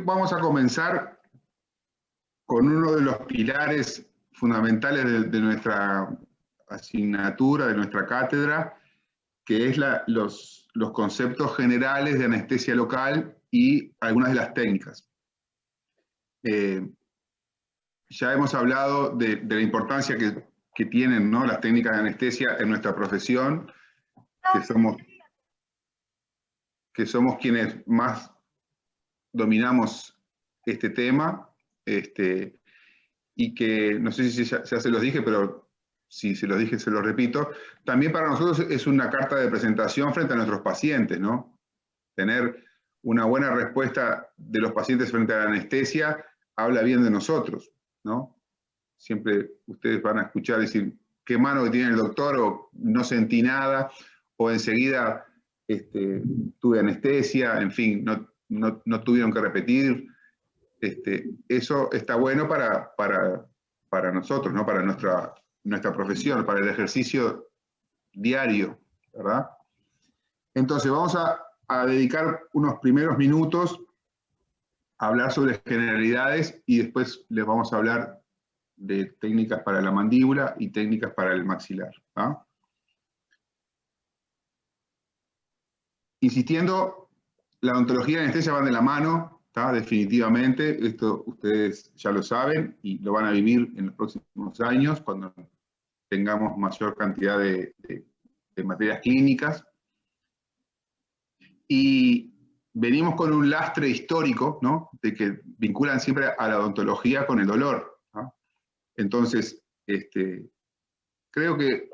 vamos a comenzar con uno de los pilares fundamentales de nuestra asignatura, de nuestra cátedra, que es los conceptos generales de anestesia local y algunas de las técnicas. Ya hemos hablado de la importancia que tienen, ¿no?, las técnicas de anestesia en nuestra profesión, que somos quienes más dominamos este tema, y que, no sé si ya se los dije, pero si se los dije, se los repito, también para nosotros es una carta de presentación frente a nuestros pacientes, ¿no? Tener una buena respuesta de los pacientes frente a la anestesia habla bien de nosotros, ¿no? Siempre ustedes van a escuchar decir, qué mano que tiene el doctor, o no sentí nada, o enseguida tuve anestesia, en fin, no tuvieron que repetir. Eso está bueno para nosotros, ¿no?, para nuestra profesión, para el ejercicio diario, ¿verdad? Entonces vamos a dedicar unos primeros minutos a hablar sobre generalidades y después les vamos a hablar de técnicas para la mandíbula y técnicas para el maxilar, ¿ah? Insistiendo, la odontología y la anestesia van de la mano, ¿tá? Definitivamente, esto ustedes ya lo saben y lo van a vivir en los próximos años cuando tengamos mayor cantidad de materias clínicas. Y venimos con un lastre histórico, ¿no?, de que vinculan siempre a la odontología con el dolor, ¿no? Entonces, creo que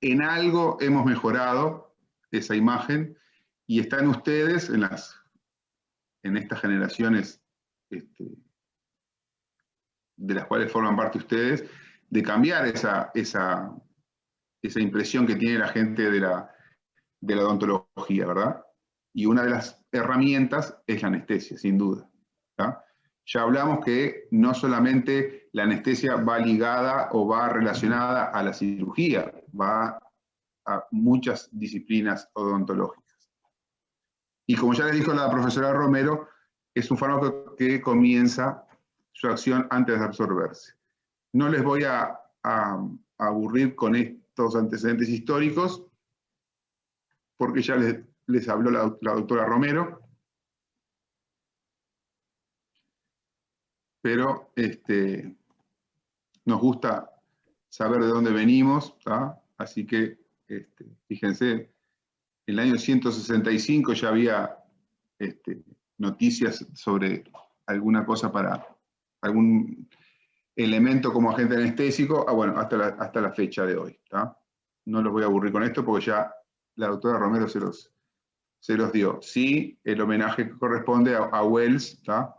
en algo hemos mejorado esa imagen y están ustedes en estas generaciones de las cuales forman parte ustedes, de cambiar esa impresión que tiene la gente de la odontología, ¿verdad? Y una de las herramientas es la anestesia, sin duda, ¿tá? Ya hablamos que no solamente la anestesia va ligada o va relacionada a la cirugía, va a muchas disciplinas odontológicas. Y como ya les dijo la profesora Romero, es un fármaco que comienza su acción antes de absorberse. No les voy a aburrir con estos antecedentes históricos, porque ya les habló la doctora Romero, pero nos gusta saber de dónde venimos, ¿tá? Así que, fíjense, en el año 165 ya había noticias sobre alguna cosa para algún elemento como agente anestésico, bueno, hasta la fecha de hoy, ¿tá? No los voy a aburrir con esto porque ya la doctora Romero se los dio. Sí, el homenaje que corresponde a Wells, ¿tá?,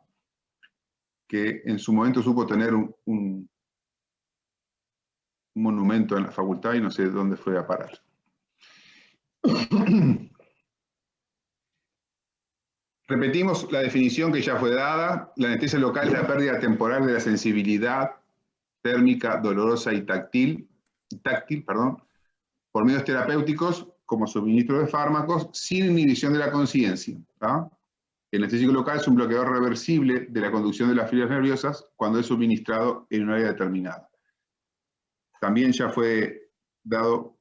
que en su momento supo tener un monumento en la facultad y no sé dónde fue a parar. Repetimos la definición que ya fue dada. La anestesia local es la pérdida temporal de la sensibilidad térmica, dolorosa y táctil, por medios terapéuticos como suministro de fármacos sin inhibición de la conciencia, ¿tá? El anestésico local es un bloqueador reversible de la conducción de las fibras nerviosas cuando es suministrado en un área determinada. También ya fue dado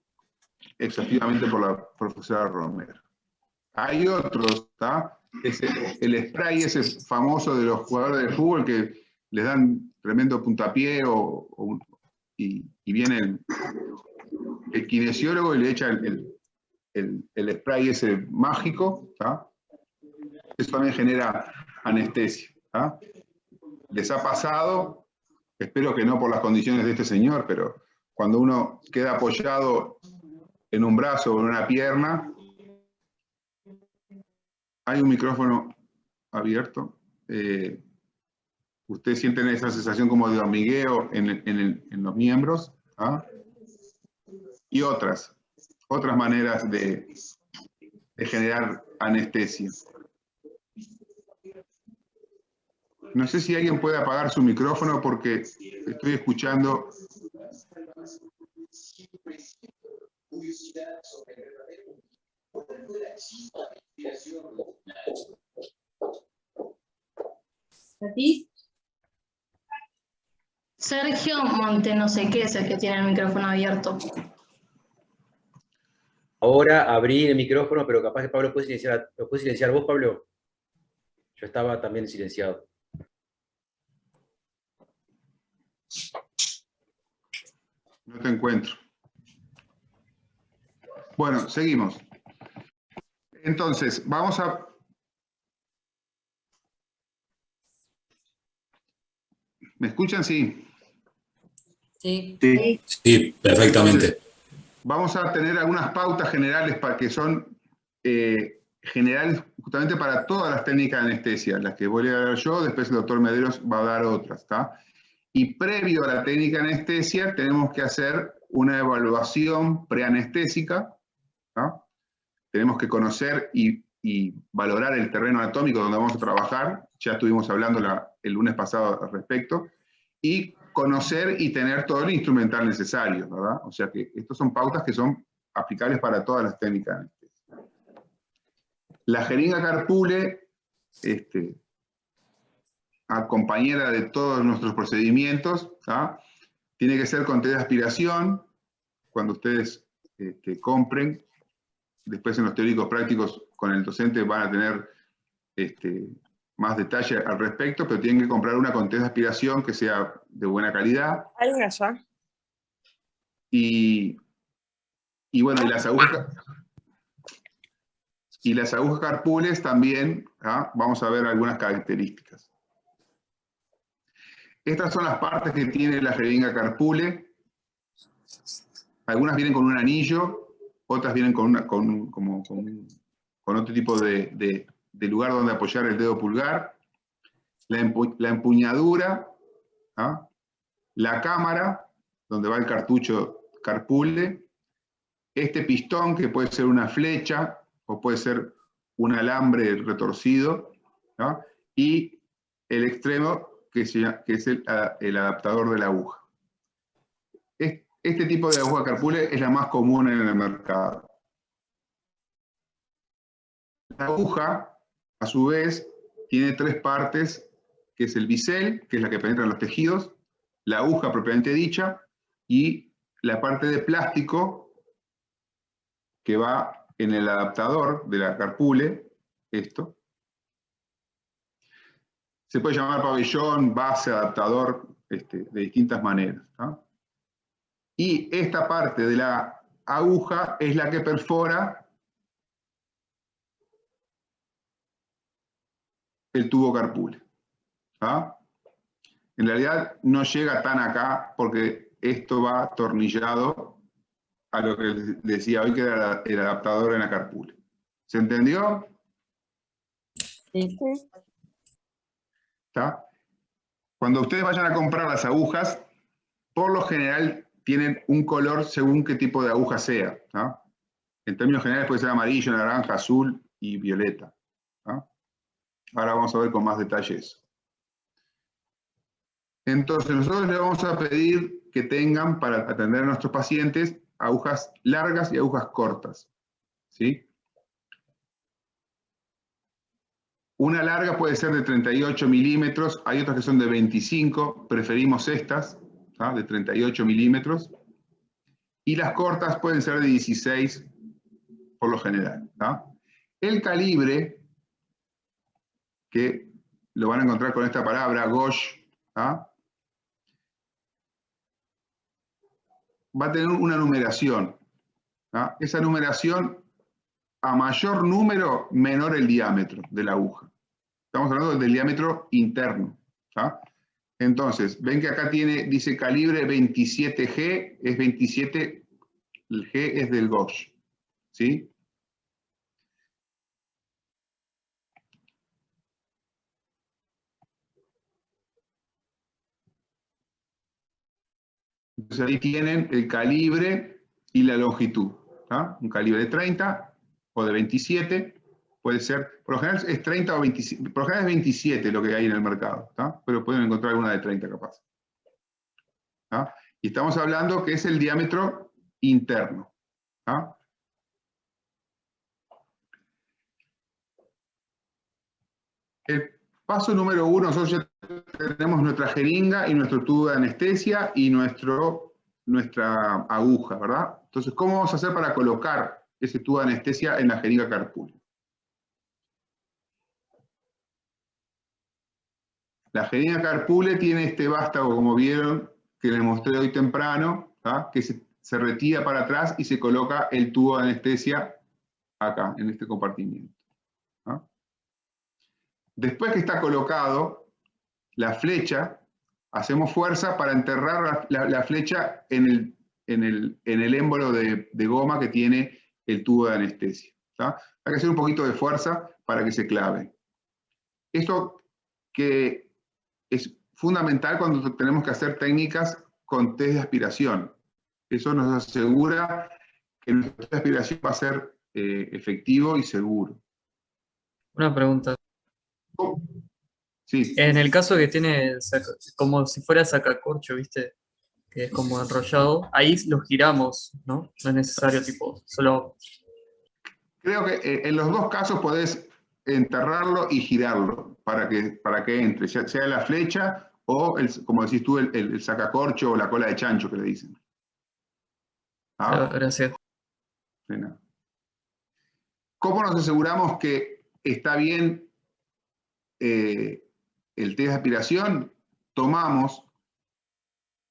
exhaustivamente por la profesora Romero. Hay otros, ¿tá? El spray ese famoso de los jugadores de fútbol que les dan tremendo puntapié y viene el kinesiólogo y le echa el spray ese mágico, ¿tá? Eso también genera anestesia, ¿tá? ¿Les ha pasado? Espero que no por las condiciones de este señor, pero cuando uno queda apoyado en un brazo o en una pierna, hay un micrófono abierto, ustedes sienten esa sensación como de hormigueo en los miembros, ¿ah? Y otras maneras de generar anestesia. No sé si alguien puede apagar su micrófono porque estoy escuchando. Sergio Monte, no sé qué es el que tiene el micrófono abierto. Ahora abrí el micrófono, pero capaz que Pablo puede silenciar. ¿Lo puedes silenciar vos, Pablo? Yo estaba también silenciado. No te encuentro. Bueno, seguimos. Entonces, vamos a... ¿Me escuchan? Sí. Sí. Sí, perfectamente. Entonces, vamos a tener algunas pautas generales para que son generales justamente para todas las técnicas de anestesia, las que voy a dar yo, después el doctor Mederos va a dar otras, ¿está? Y previo a la técnica de anestesia tenemos que hacer una evaluación preanestésica, ¿tá? Tenemos que conocer y valorar el terreno anatómico donde vamos a trabajar, ya estuvimos hablando el lunes pasado al respecto, y conocer y tener todo el instrumental necesario, ¿verdad? O sea que estas son pautas que son aplicables para todas las técnicas de anestesia. La jeringa Carpule, compañera de todos nuestros procedimientos, ¿tá? Tiene que ser con té de aspiración, cuando ustedes compren. Después en los teóricos prácticos con el docente van a tener más detalle al respecto, pero tienen que comprar una con té de aspiración que sea de buena calidad. ¿Hay una allá? Y bueno, y las agujas Carpules también, ¿ah? Vamos a ver algunas características. Estas son las partes que tiene la jeringa Carpule. Algunas vienen con un anillo, otras vienen con otro tipo de lugar donde apoyar el dedo pulgar. La empuñadura, ¿ah? La cámara, donde va el cartucho Carpule, este pistón que puede ser una flecha o puede ser un alambre retorcido, ¿no? Y el extremo que es el adaptador de la aguja. Este tipo de aguja Carpule es la más común en el mercado. La aguja, a su vez, tiene tres partes, que es el bisel, que es la que penetra en los tejidos, la aguja propiamente dicha, y la parte de plástico que va en el adaptador de la Carpule, esto. Se puede llamar pabellón, base, adaptador, de distintas maneras, ¿no? Y esta parte de la aguja es la que perfora el tubo Carpule, ¿ah? En realidad no llega tan acá porque esto va atornillado a lo que les decía hoy que era el adaptador en la Carpule. ¿Se entendió? Sí. ¿Está? Cuando ustedes vayan a comprar las agujas, por lo general tienen un color según qué tipo de aguja sea, ¿no? En términos generales puede ser amarillo, naranja, azul y violeta, ¿no? Ahora vamos a ver con más detalles. Entonces nosotros les vamos a pedir que tengan para atender a nuestros pacientes agujas largas y agujas cortas, ¿sí? Una larga puede ser de 38 milímetros, hay otras que son de 25, preferimos estas, ¿tá? De 38 milímetros. Y las cortas pueden ser de 16 por lo general, ¿tá? El calibre, que lo van a encontrar con esta palabra, gauge, ¿tá? Va a tener una numeración, ¿tá? Esa numeración, a mayor número, menor el diámetro de la aguja. Estamos hablando del diámetro interno, ¿tá? Entonces, ven que acá dice calibre 27G, es 27, el G es del gauge, ¿sí? Entonces ahí tienen el calibre y la longitud, ¿tá? Un calibre de 30 o de 27, puede ser, por lo general es 30 o 27, por lo general es 27 lo que hay en el mercado, ¿tá? Pero pueden encontrar alguna de 30 capaz, ¿tá? Y estamos hablando que es el diámetro interno, ¿tá? Paso número 1, nosotros ya tenemos nuestra jeringa y nuestro tubo de anestesia y nuestra aguja, ¿verdad? Entonces, ¿cómo vamos a hacer para colocar ese tubo de anestesia en la jeringa Carpule? La jeringa Carpule tiene este vástago, como vieron, que les mostré hoy temprano, ¿tá? Que se retira para atrás y se coloca el tubo de anestesia acá, en este compartimiento. ¿Tá? Después que está colocado, la flecha, hacemos fuerza para enterrar la flecha en el émbolo de goma que tiene el tubo de anestesia. ¿Tá? Hay que hacer un poquito de fuerza para que se clave. Esto que es fundamental cuando tenemos que hacer técnicas con test de aspiración. Eso nos asegura que nuestro test de aspiración va a ser efectivo y seguro. Una pregunta. Sí. En el caso que tiene como si fuera sacacorcho, ¿viste? Que es como enrollado, ahí lo giramos, ¿no? No es necesario, tipo, solo... Creo que en los dos casos podés enterrarlo y girarlo para que entre, ya sea la flecha o, como decís tú, el sacacorcho o la cola de chancho que le dicen. ¿Ah? Gracias. De nada. ¿Cómo nos aseguramos que está bien el test de aspiración? Tomamos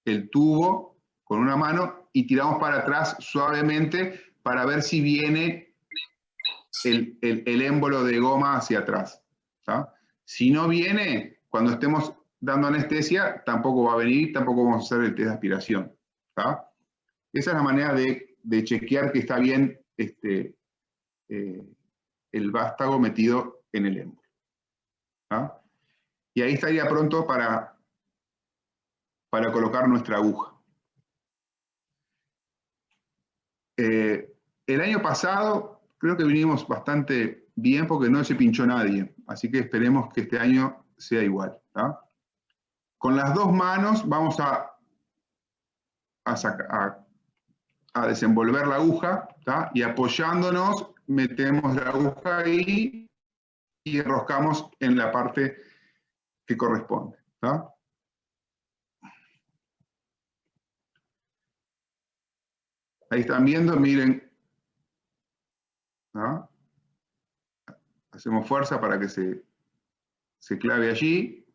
el tubo con una mano y tiramos para atrás suavemente para ver si viene el émbolo de goma hacia atrás. ¿Tá? Si no viene, cuando estemos dando anestesia, tampoco va a venir, tampoco vamos a hacer el test de aspiración. ¿Tá? Esa es la manera de chequear que está bien el vástago metido en el émbolo. ¿Tá? Y ahí estaría pronto para colocar nuestra aguja. El año pasado creo que vinimos bastante bien porque no se pinchó nadie, así que esperemos que este año sea igual. ¿Tá? Con las dos manos vamos a desenvolver la aguja, ¿tá? Y apoyándonos metemos la aguja ahí y enroscamos en la parte que corresponde. ¿Tá? Ahí están viendo, miren. ¿Ah? Hacemos fuerza para que se clave allí.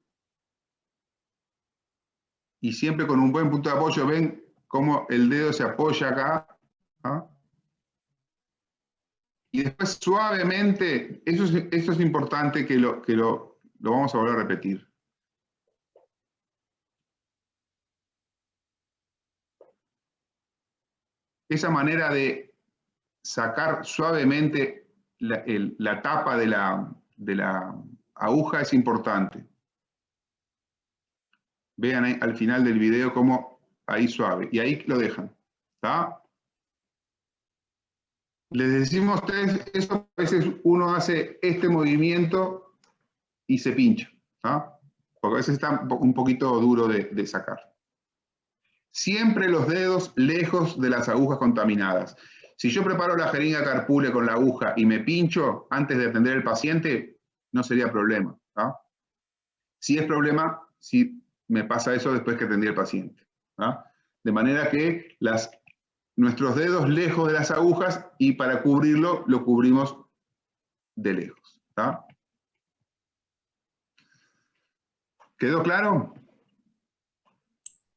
Y siempre con un buen punto de apoyo, ven cómo el dedo se apoya acá. ¿Ah? Y después suavemente, esto es importante que lo vamos a volver a repetir. Esa manera de sacar suavemente la tapa de la aguja es importante. Vean ahí, al final del video cómo ahí suave. Y ahí lo dejan. ¿Tá? Les decimos a ustedes, eso a veces uno hace este movimiento y se pincha. ¿Tá? Porque a veces está un poquito duro de sacar. Siempre los dedos lejos de las agujas contaminadas. Si yo preparo la jeringa Carpule con la aguja y me pincho antes de atender al paciente, no sería problema. ¿Tá? Sí es problema si me pasa eso después que atendí al paciente. ¿Tá? De manera que nuestros dedos lejos de las agujas y para cubrirlo, lo cubrimos de lejos. ¿Tá? ¿Quedó claro?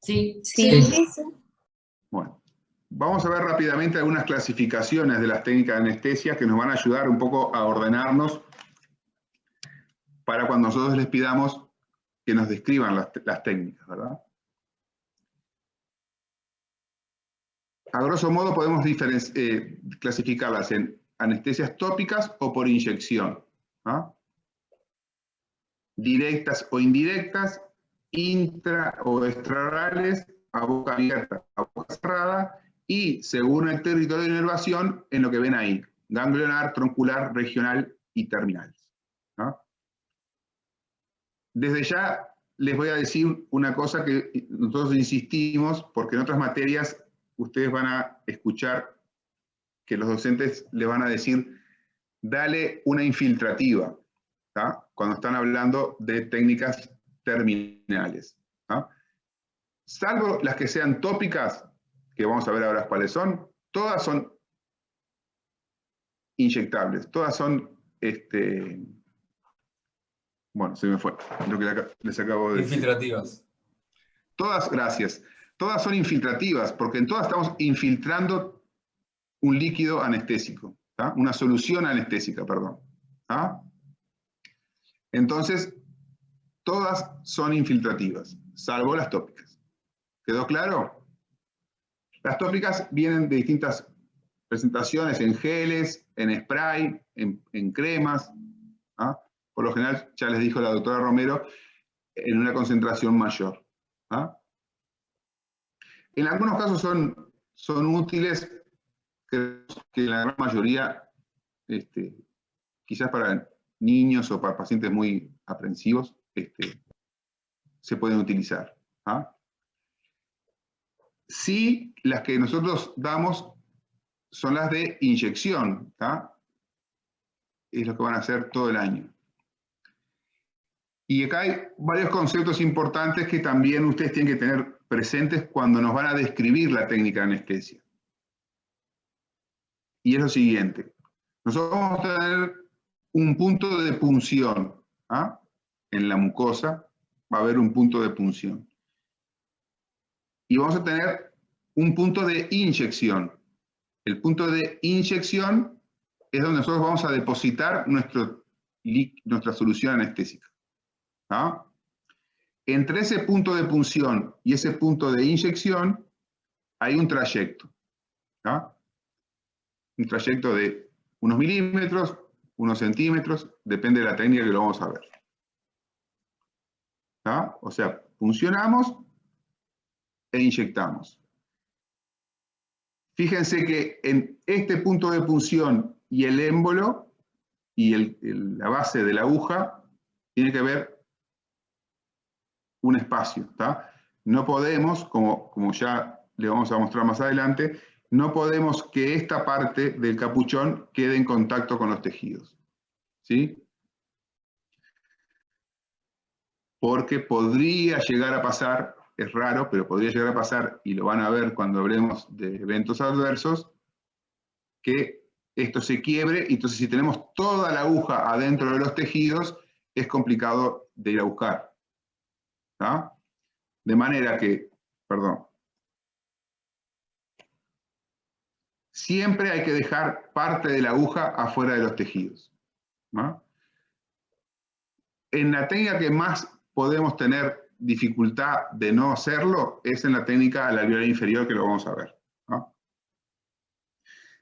Sí. Bueno, vamos a ver rápidamente algunas clasificaciones de las técnicas de anestesia que nos van a ayudar un poco a ordenarnos para cuando nosotros les pidamos que nos describan las técnicas, ¿verdad? A grosso modo podemos clasificarlas en anestesias tópicas o por inyección. ¿Ah? Directas o indirectas, intra o extraorales, a boca abierta, a boca cerrada, y según el territorio de inervación, en lo que ven ahí, ganglionar, troncular, regional y terminal. ¿Ah? Desde ya les voy a decir una cosa que nosotros insistimos, porque en otras materias ustedes van a escuchar que los docentes le van a decir, dale una infiltrativa. ¿tá? Cuando están hablando de técnicas terminales. ¿Tá? Salvo las que sean tópicas, que vamos a ver ahora cuáles son, todas son inyectables, todas son, bueno, se me fue, lo que les acabo de decir. Infiltrativas. Todas, gracias, todas son infiltrativas, porque en todas estamos infiltrando un líquido anestésico, ¿tá? Una solución anestésica, perdón. ¿Tá? Entonces, todas son infiltrativas, salvo las tópicas. ¿Quedó claro? Las tópicas vienen de distintas presentaciones, en geles, en spray, en cremas. ¿Ah? Por lo general, ya les dijo la doctora Romero, en una concentración mayor. ¿Ah? En algunos casos son útiles, que en la gran mayoría, quizás para niños o para pacientes muy aprensivos, se pueden utilizar. ¿Ah? Sí, las que nosotros damos son las de inyección, ¿tá? Es lo que van a hacer todo el año. Y acá hay varios conceptos importantes que también ustedes tienen que tener presentes cuando nos van a describir la técnica de anestesia. Y es lo siguiente. Nosotros vamos a tener un punto de punción. ¿Ah? En la mucosa va a haber un punto de punción. Y vamos a tener un punto de inyección. El punto de inyección es donde nosotros vamos a depositar nuestra solución anestésica. ¿Ah? Entre ese punto de punción y ese punto de inyección hay un trayecto. ¿Ah? Un trayecto de unos milímetros, unos centímetros, depende de la técnica que lo vamos a ver. ¿Ah? O sea, puncionamos e inyectamos. Fíjense que en este punto de punción y el émbolo y la base de la aguja tiene que haber un espacio. ¿Tá? No podemos, como ya le vamos a mostrar más adelante, no podemos que esta parte del capuchón quede en contacto con los tejidos. ¿Sí? Porque podría llegar a pasar, es raro, pero podría llegar a pasar, y lo van a ver cuando hablemos de eventos adversos, que esto se quiebre, y entonces si tenemos toda la aguja adentro de los tejidos, es complicado de ir a buscar. ¿Tá? De manera que, siempre hay que dejar parte de la aguja afuera de los tejidos. ¿No? En la técnica que más podemos tener dificultad de no hacerlo es en la técnica alveolar inferior, que lo vamos a ver. ¿No?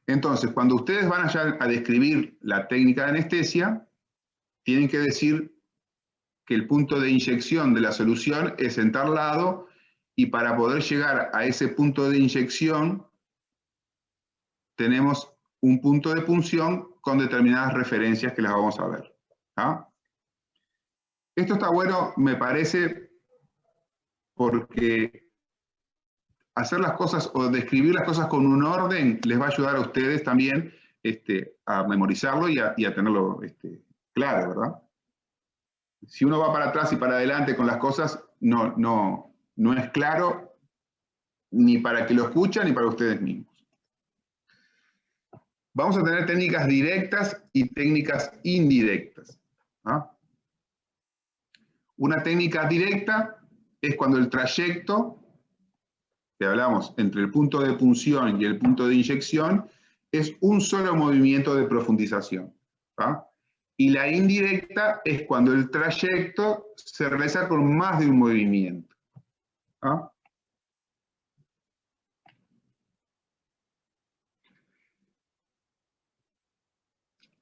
Entonces, cuando ustedes van a describir la técnica de anestesia, tienen que decir que el punto de inyección de la solución es en tal lado, y para poder llegar a ese punto de inyección tenemos un punto de punción con determinadas referencias que las vamos a ver. ¿Ah? Esto está bueno, me parece, porque hacer las cosas o describir las cosas con un orden les va a ayudar a ustedes también a memorizarlo y a tenerlo claro, ¿verdad? Si uno va para atrás y para adelante con las cosas, no es claro ni para el que lo escucha ni para ustedes mismos. Vamos a tener técnicas directas y técnicas indirectas. ¿Ah? Una técnica directa es cuando el trayecto, que hablamos entre el punto de punción y el punto de inyección, es un solo movimiento de profundización. ¿Ah? Y la indirecta es cuando el trayecto se realiza con más de un movimiento. ¿Ah?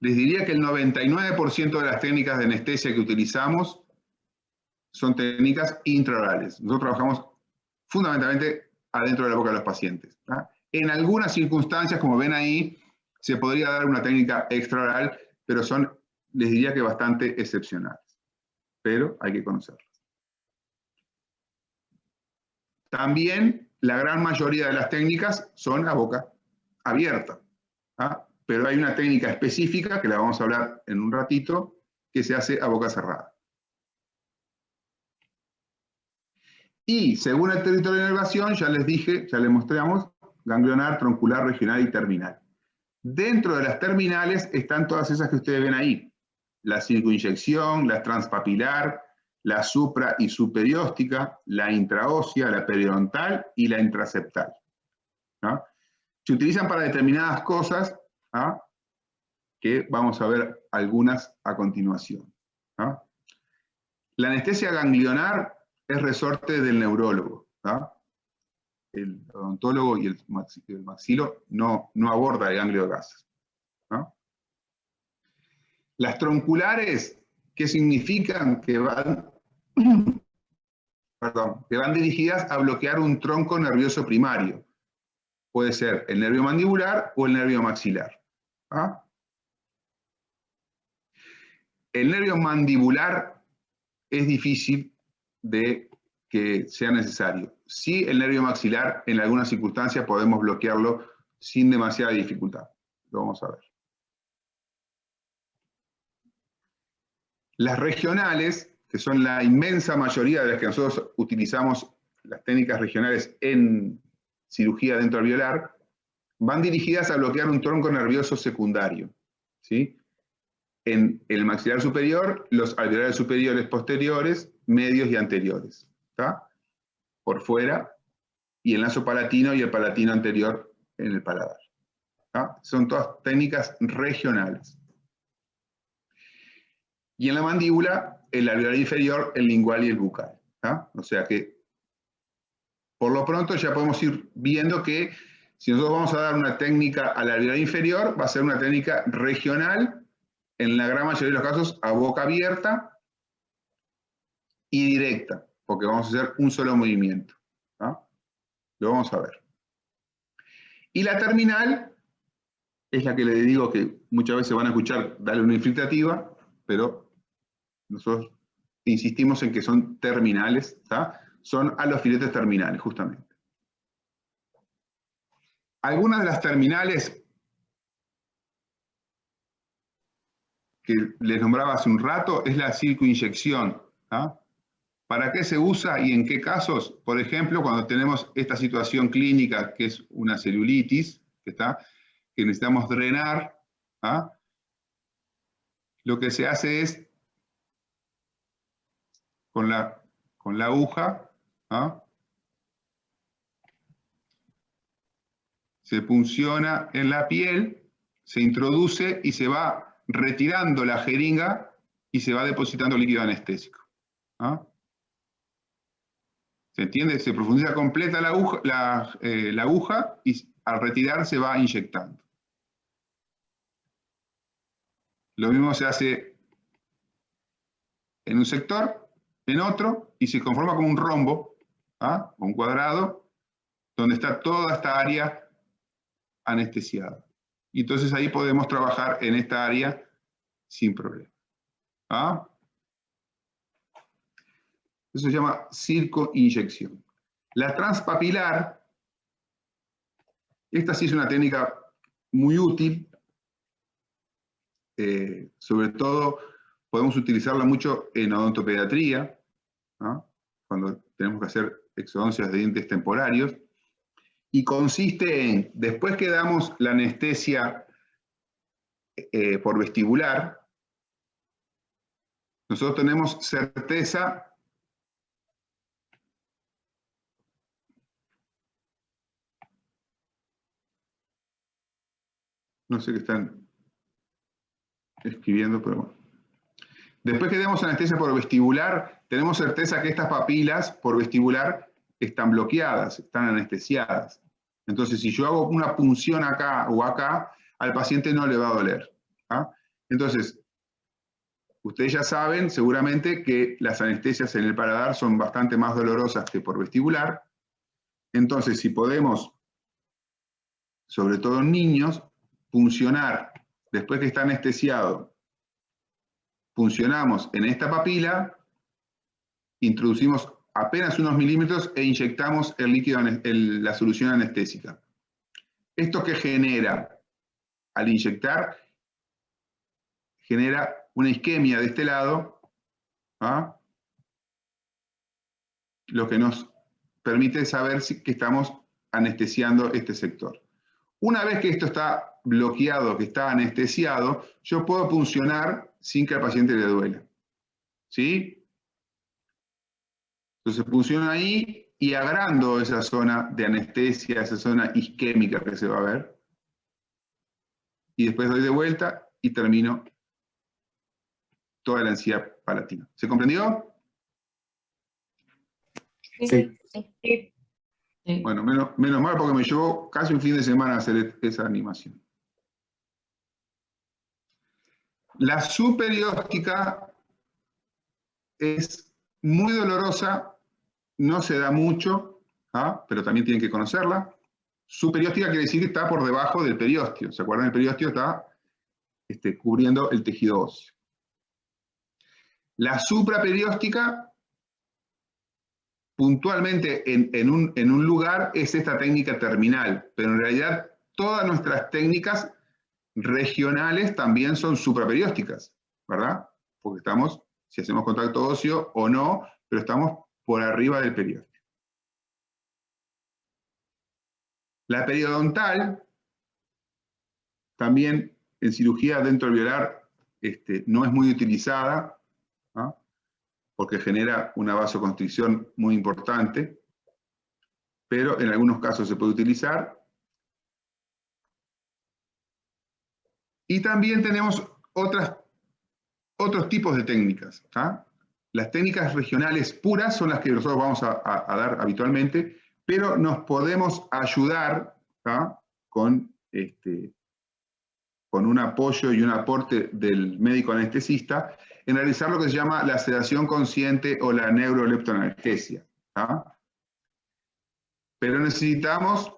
Les diría que el 99% de las técnicas de anestesia que utilizamos son técnicas intraorales. Nosotros trabajamos fundamentalmente adentro de la boca de los pacientes. ¿Ah? En algunas circunstancias, como ven ahí, se podría dar una técnica extraoral, pero son, les diría que bastante excepcionales. Pero hay que conocerlas. También la gran mayoría de las técnicas son a boca abierta. ¿Ah? Pero hay una técnica específica, que la vamos a hablar en un ratito, que se hace a boca cerrada. Y según el territorio de inervación, ya les dije, ya les mostramos, ganglionar, troncular, regional y terminal. Dentro de las terminales están todas esas que ustedes ven ahí. La circuinyección, la transpapilar, la supra y superióstica, la intraósea, la periodontal y la intraseptal. ¿No? Se utilizan para determinadas cosas, ¿no? Que vamos a ver algunas a continuación. ¿No? La anestesia ganglionar es resorte del neurólogo. ¿No? El odontólogo y el maxilo no aborda el ganglio de gases. ¿No? Las tronculares, ¿qué significan? Que van dirigidas a bloquear un tronco nervioso primario. Puede ser el nervio mandibular o el nervio maxilar. ¿Ah? El nervio mandibular es difícil de que sea necesario. Sí, el nervio maxilar, en algunas circunstancias podemos bloquearlo sin demasiada dificultad. Lo vamos a ver. Las regionales, que son la inmensa mayoría de las que nosotros utilizamos, las técnicas regionales en cirugía dentro alveolar, van dirigidas a bloquear un tronco nervioso secundario. ¿Sí? En el maxilar superior, los alveolares superiores, posteriores, medios y anteriores. ¿Está? Por fuera, y el naso palatino y el palatino anterior en el paladar. ¿Está? Son todas técnicas regionales. Y en la mandíbula, el alveolar inferior, el lingual y el bucal. ¿Está? O sea que, por lo pronto, ya podemos ir viendo que si nosotros vamos a dar una técnica al alveolar inferior, va a ser una técnica regional, en la gran mayoría de los casos a boca abierta y directa, porque vamos a hacer un solo movimiento. ¿No? Lo vamos a ver. Y la terminal es la que les digo que muchas veces van a escuchar darle una infiltrativa, pero nosotros insistimos en que son terminales, ¿tá? Son a los filetes terminales, justamente. Algunas de las terminales que les nombraba hace un rato es la circuinyección. ¿Tá? ¿Para qué se usa y en qué casos? Por ejemplo, cuando tenemos esta situación clínica que es una celulitis, que necesitamos drenar, ¿tá? Lo que se hace es con la aguja, ¿tá? Se punciona en la piel, se introduce y se va retirando la jeringa y se va depositando líquido anestésico. ¿Ah? ¿Se entiende? Se profundiza completa la aguja y al retirar se va inyectando. Lo mismo se hace en un sector, en otro, y se conforma como un rombo, ¿ah? Un cuadrado, donde está toda esta área anestesiada. Y entonces ahí podemos trabajar en esta área sin problema. ¿Ah? Eso se llama circoinyección. La transpapilar, esta sí es una técnica muy útil, sobre todo podemos utilizarla mucho en odontopediatría, ¿no? Cuando tenemos que hacer exodoncias de dientes temporarios, y consiste en, después que damos la anestesia por vestibular, nosotros tenemos certeza no sé qué están escribiendo, pero bueno. Después que demos anestesia por vestibular, tenemos certeza que estas papilas por vestibular están bloqueadas, están anestesiadas. Entonces, si yo hago una punción acá o acá, al paciente no le va a doler. ¿Ah? Entonces, ustedes ya saben seguramente que las anestesias en el paladar son bastante más dolorosas que por vestibular. Entonces, si podemos, sobre todo en niños, puncionar después que está anestesiado, puncionamos en esta papila, introducimos apenas unos milímetros e inyectamos el líquido, la solución anestésica. ¿Esto qué genera? Al inyectar, genera una isquemia de este lado, ¿ah? Lo que nos permite saber que estamos anestesiando este sector. Una vez que esto está bloqueado, que está anestesiado, yo puedo puncionar sin que al paciente le duela. ¿Sí? Entonces punciono ahí y agrando esa zona de anestesia, esa zona isquémica que se va a ver. Y después doy de vuelta y termino toda la encía palatina. ¿Se comprendió? Sí. Sí. Bueno, menos mal porque me llevó casi un fin de semana hacer esa animación. La superióstica es muy dolorosa, no se da mucho, ¿ah? Pero también tienen que conocerla. Superióstica quiere decir que está por debajo del periósteo. ¿Se acuerdan? El periósteo está cubriendo el tejido óseo. La supraperióstica, puntualmente en un lugar, es esta técnica terminal, pero en realidad todas nuestras técnicas regionales también son supraperiósticas, ¿verdad? Porque estamos, si hacemos contacto óseo o no, pero estamos por arriba del periósteo. La periodontal, también en cirugía dentoalveolar, no es muy utilizada, ¿no? Porque genera una vasoconstricción muy importante, pero en algunos casos se puede utilizar. Y también tenemos otros tipos de técnicas. ¿Ah? Las técnicas regionales puras son las que nosotros vamos a dar habitualmente, pero nos podemos ayudar, ¿ah? con un apoyo y un aporte del médico anestesista en realizar lo que se llama la sedación consciente o la neuroleptoanestesia. ¿Ah? Pero necesitamos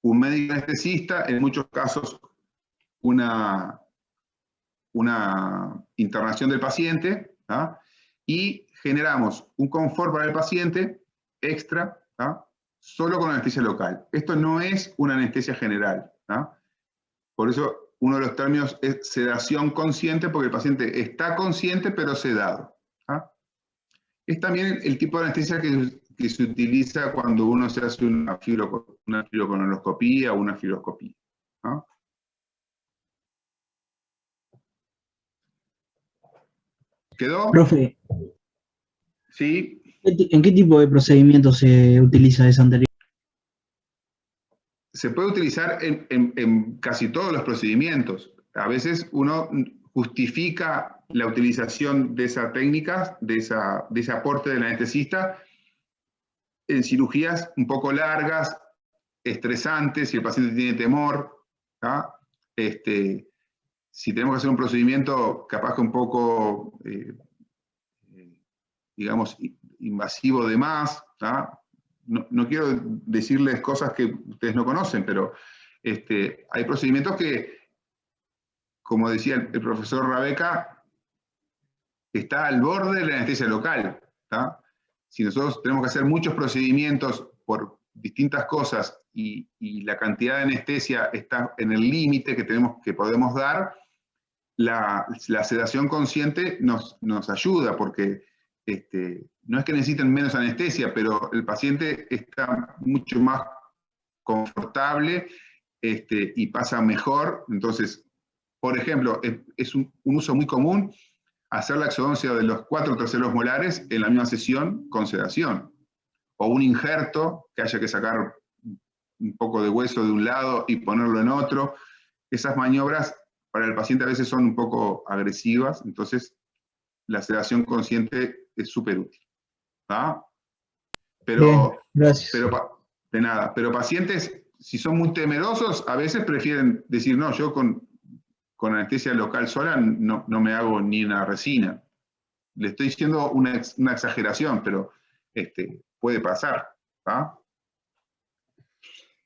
un médico anestesista, en muchos casos una internación del paciente, ¿ah? Y generamos un confort para el paciente extra, ¿ah? Solo con anestesia local. Esto no es una anestesia general. ¿Ah? Por eso uno de los términos es sedación consciente, porque el paciente está consciente pero sedado. ¿Ah? Es también el tipo de anestesia que se utiliza cuando uno se hace una fibroconoloscopía o una fibroscopía. ¿Ah? ¿Quedó? Profe, Sí. ¿en qué tipo de procedimiento se utiliza esa anterior? Se puede utilizar en casi todos los procedimientos. A veces uno justifica la utilización de esa técnica, de ese aporte del anestesista, en cirugías un poco largas, estresantes, si el paciente tiene temor. ¿Ah? Si tenemos que hacer un procedimiento capaz que un poco, digamos, invasivo de más, ¿ah? No quiero decirles cosas que ustedes no conocen, pero hay procedimientos que, como decía el profesor Rabeca, está al borde de la anestesia local. ¿Tá? Si nosotros tenemos que hacer muchos procedimientos por distintas cosas y la cantidad de anestesia está en el límite que podemos dar, la sedación consciente nos ayuda, porque no es que necesiten menos anestesia, pero el paciente está mucho más confortable y pasa mejor. Entonces, por ejemplo, es un uso muy común hacer la exodoncia de los 4 terceros molares en la misma sesión con sedación. O un injerto, que haya que sacar un poco de hueso de un lado y ponerlo en otro. Esas maniobras para el paciente a veces son un poco agresivas, entonces la sedación consciente es súper útil. ¿Ah? Bien, Pero, gracias. de nada, pero pacientes, si son muy temerosos, a veces prefieren decir, no, yo con anestesia local sola no me hago ni una resina. Le estoy diciendo una exageración, pero puede pasar. ¿Ah?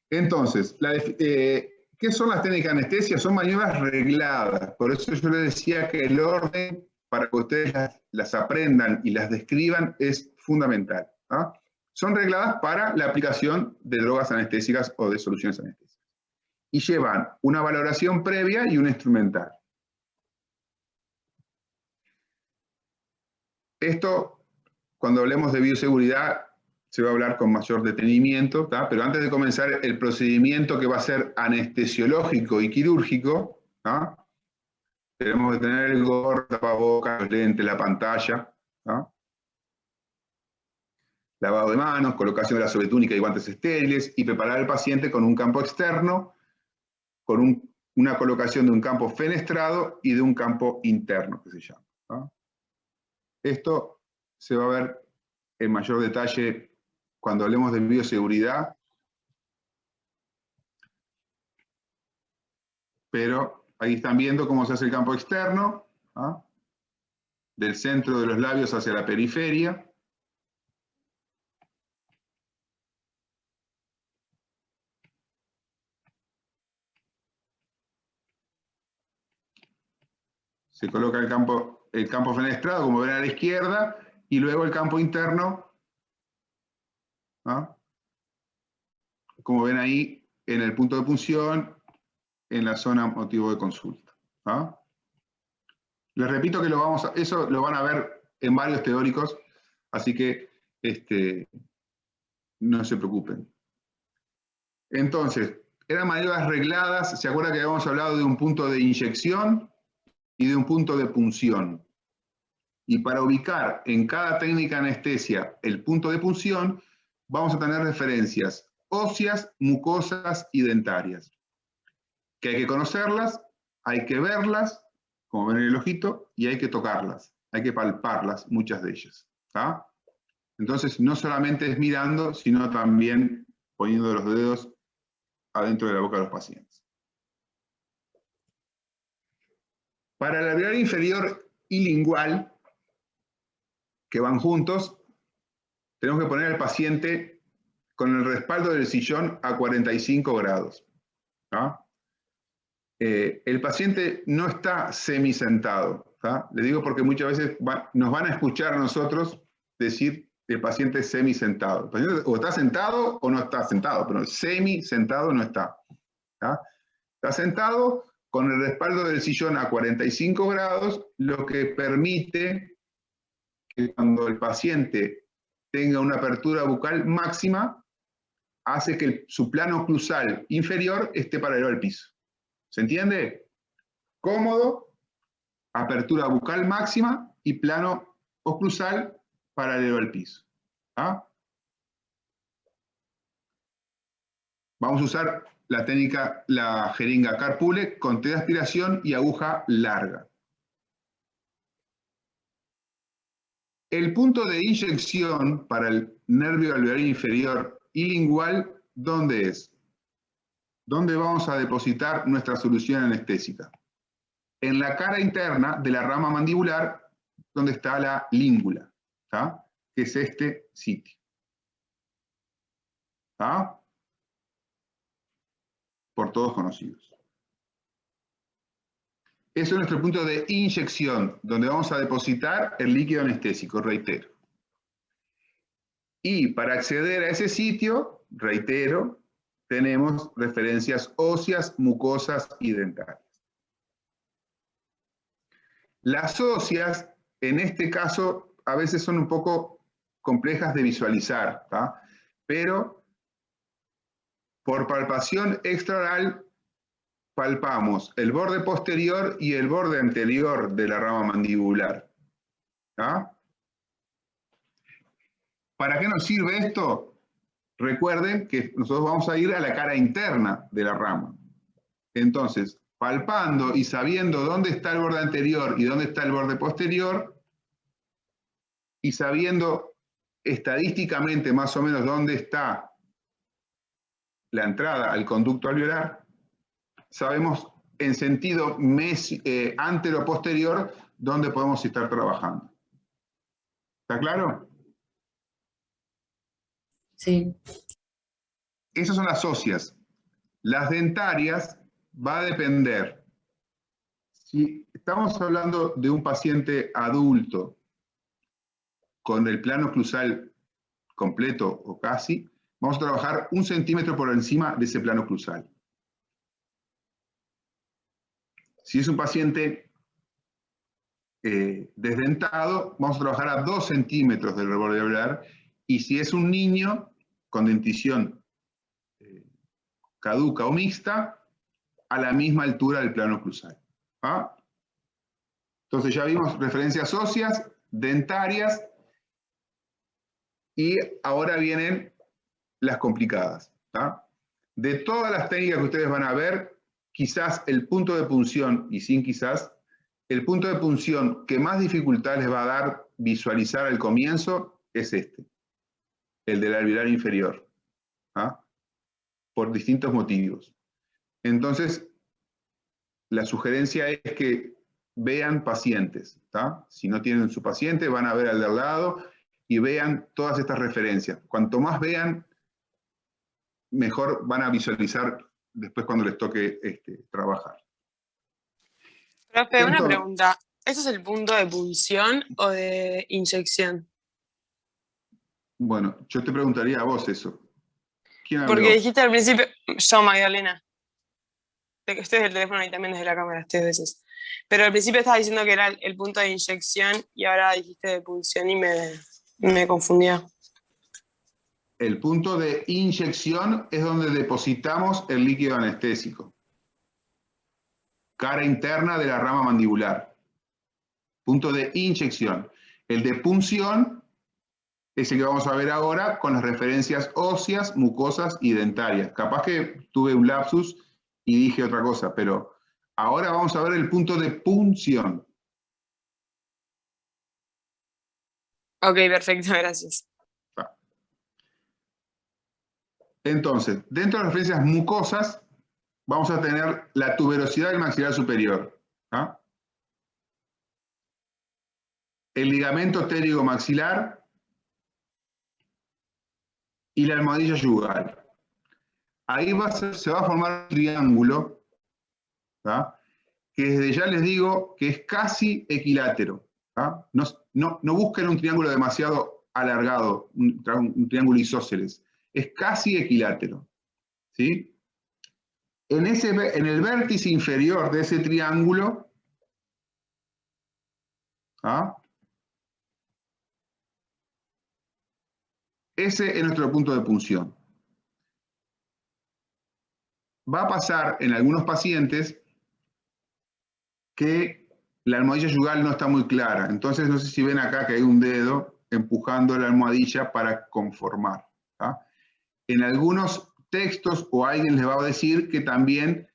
Entonces, ¿qué son las técnicas de anestesia? Son maniobras regladas. Por eso yo les decía que el orden, para que ustedes las aprendan y las describan, es fundamental. ¿Ah? Son regladas para la aplicación de drogas anestésicas o de soluciones anestésicas. Y llevan una valoración previa y un instrumental. Esto, cuando hablemos de bioseguridad, se va a hablar con mayor detenimiento, ¿tá? Pero antes de comenzar el procedimiento que va a ser anestesiológico y quirúrgico, ¿tá? Tenemos que tener el gorro, tapabocas, los lentes, la pantalla, ¿tá? Lavado de manos, colocación de la sobretúnica y guantes estériles, y preparar al paciente con un campo externo, con una colocación de un campo fenestrado y de un campo interno, que se llama, ¿tá? Esto se va a ver en mayor detalle cuando hablemos de bioseguridad, pero ahí están viendo cómo se hace el campo externo, ¿ah? Del centro de los labios hacia la periferia. Se coloca el campo fenestrado, como ven a la izquierda, y luego el campo interno, ¿ah? Como ven ahí, en el punto de punción, en la zona motivo de consulta, ¿ah? Les repito que eso lo van a ver en varios teóricos, así que no se preocupen. Entonces, eran maniobras regladas. ¿Se acuerdan que habíamos hablado de un punto de inyección y de un punto de punción? Y para ubicar en cada técnica de anestesia el punto de punción, vamos a tener referencias óseas, mucosas y dentarias, que hay que conocerlas, hay que verlas, como ven en el ojito, y hay que tocarlas, hay que palparlas, muchas de ellas, ¿tá? Entonces, no solamente es mirando, sino también poniendo los dedos adentro de la boca de los pacientes. Para el alveolar inferior y lingual, que van juntos, tenemos que poner al paciente con el respaldo del sillón a 45 grados, ¿tá? El paciente no está semisentado, ¿tá? Le digo porque muchas veces nos van a escuchar a nosotros decir que el paciente es semisentado. El paciente o está sentado o no está sentado, pero semisentado no está, ¿tá? Está sentado con el respaldo del sillón a 45 grados, lo que permite que cuando el paciente tenga una apertura bucal máxima, hace que su plano oclusal inferior esté paralelo al piso. ¿Se entiende? Cómodo, apertura bucal máxima y plano oclusal paralelo al piso. ¿Ah? Vamos a usar la técnica, la jeringa Carpule con té de aspiración y aguja larga. El punto de inyección para el nervio alveolar inferior y lingual, ¿dónde es? ¿Dónde vamos a depositar nuestra solución anestésica? En la cara interna de la rama mandibular, donde está la língula, ¿tá? Que es este sitio. ¿Tá? Por todos conocidos. Eso es nuestro punto de inyección, donde vamos a depositar el líquido anestésico, reitero. Y para acceder a ese sitio, reitero, tenemos referencias óseas, mucosas y dentarias. Las óseas, en este caso, a veces son un poco complejas de visualizar, ¿tá? Pero por palpación extraoral palpamos el borde posterior y el borde anterior de la rama mandibular, ¿tá? ¿Para qué nos sirve esto? Recuerden que nosotros vamos a ir a la cara interna de la rama. Entonces, palpando y sabiendo dónde está el borde anterior y dónde está el borde posterior, y sabiendo estadísticamente más o menos dónde está la entrada al conducto alveolar, sabemos en sentido antero-posterior dónde podemos estar trabajando. ¿Está claro? Sí. Esas son las óseas. Las dentarias va a depender. Si estamos hablando de un paciente adulto con el plano oclusal completo o casi, vamos a trabajar 1 centímetro por encima de ese plano oclusal. Si es un paciente desdentado, vamos a trabajar a 2 centímetros del borde alveolar, y si es un niño con dentición caduca o mixta, a la misma altura del plano oclusal. ¿Ah? Entonces ya vimos referencias óseas, dentarias, y ahora vienen las complicadas. ¿Ah? De todas las técnicas que ustedes van a ver, quizás el punto de punción, y sin quizás, el punto de punción que más dificultad les va a dar visualizar al comienzo es este, el del alveolar inferior. ¿Ah? Por distintos motivos. Entonces, la sugerencia es que vean pacientes. ¿Tá? Si no tienen su paciente, van a ver al de al lado y vean todas estas referencias. Cuanto más vean, mejor van a visualizar después cuando les toque trabajar. Profe, una Entonces, pregunta. ¿Eso es el punto de punción o de inyección? bueno, yo te preguntaría a vos eso. ¿Quién habló? Porque dijiste al principio, yo, Magdalena, estoy desde el teléfono y también desde la cámara, estoy a veces. Pero al principio estabas diciendo que era el punto de inyección y ahora dijiste de punción y me confundió. El punto de inyección es donde depositamos el líquido anestésico. Cara interna de la rama mandibular. Punto de inyección. El de punción es el que vamos a ver ahora con las referencias óseas, mucosas y dentarias. Capaz que tuve un lapsus y dije otra cosa, pero ahora vamos a ver el punto de punción. Ok, perfecto, gracias. Entonces, dentro de las referencias mucosas, vamos a tener la tuberosidad del maxilar superior. ¿Ah? El ligamento pterigo maxilar y la almohadilla yugal. Ahí se va a formar un triángulo, ¿tá? Que desde ya les digo que es casi equilátero. ¿Tá? No busquen un triángulo demasiado alargado, un triángulo isósceles. Es casi equilátero. ¿Sí? En el vértice inferior de ese triángulo, ¿ah? Ese es nuestro punto de punción. Va a pasar en algunos pacientes que la almohadilla yugal no está muy clara. Entonces, no sé si ven acá que hay un dedo empujando la almohadilla para conformar. ¿Tá? En algunos textos o alguien les va a decir que también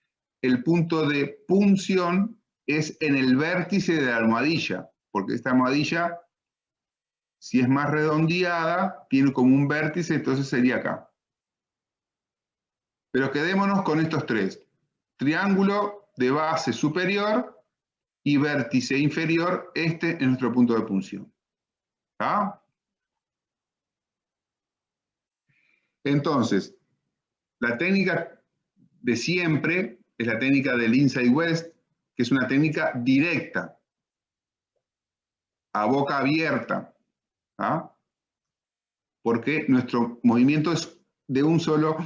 el punto de punción es en el vértice de la almohadilla, porque esta almohadilla, si es más redondeada, tiene como un vértice, entonces sería acá. Pero quedémonos con estos tres. Triángulo de base superior y vértice inferior, este es nuestro punto de punción. ¿Tá? Entonces, la técnica de siempre es la técnica del inside west, que es una técnica directa, a boca abierta. ¿Ah? Porque nuestro movimiento es de un solo,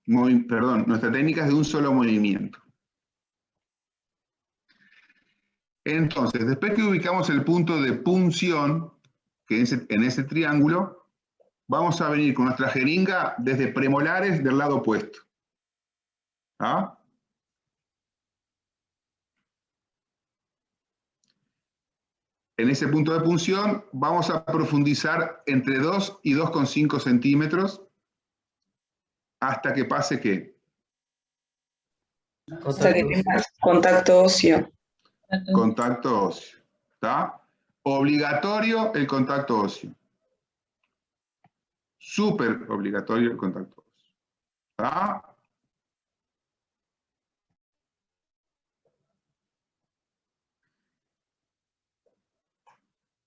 nuestra técnica es de un solo movimiento. Entonces, después que ubicamos el punto de punción, que es en ese triángulo, vamos a venir con nuestra jeringa desde premolares del lado opuesto. ¿Ah? En ese punto de punción vamos a profundizar entre 2 y 2,5 centímetros hasta que pase ¿qué? Hasta que tengas contacto óseo. Contacto óseo. ¿Está? Obligatorio el contacto óseo. Súper obligatorio el contacto óseo. ¿Está?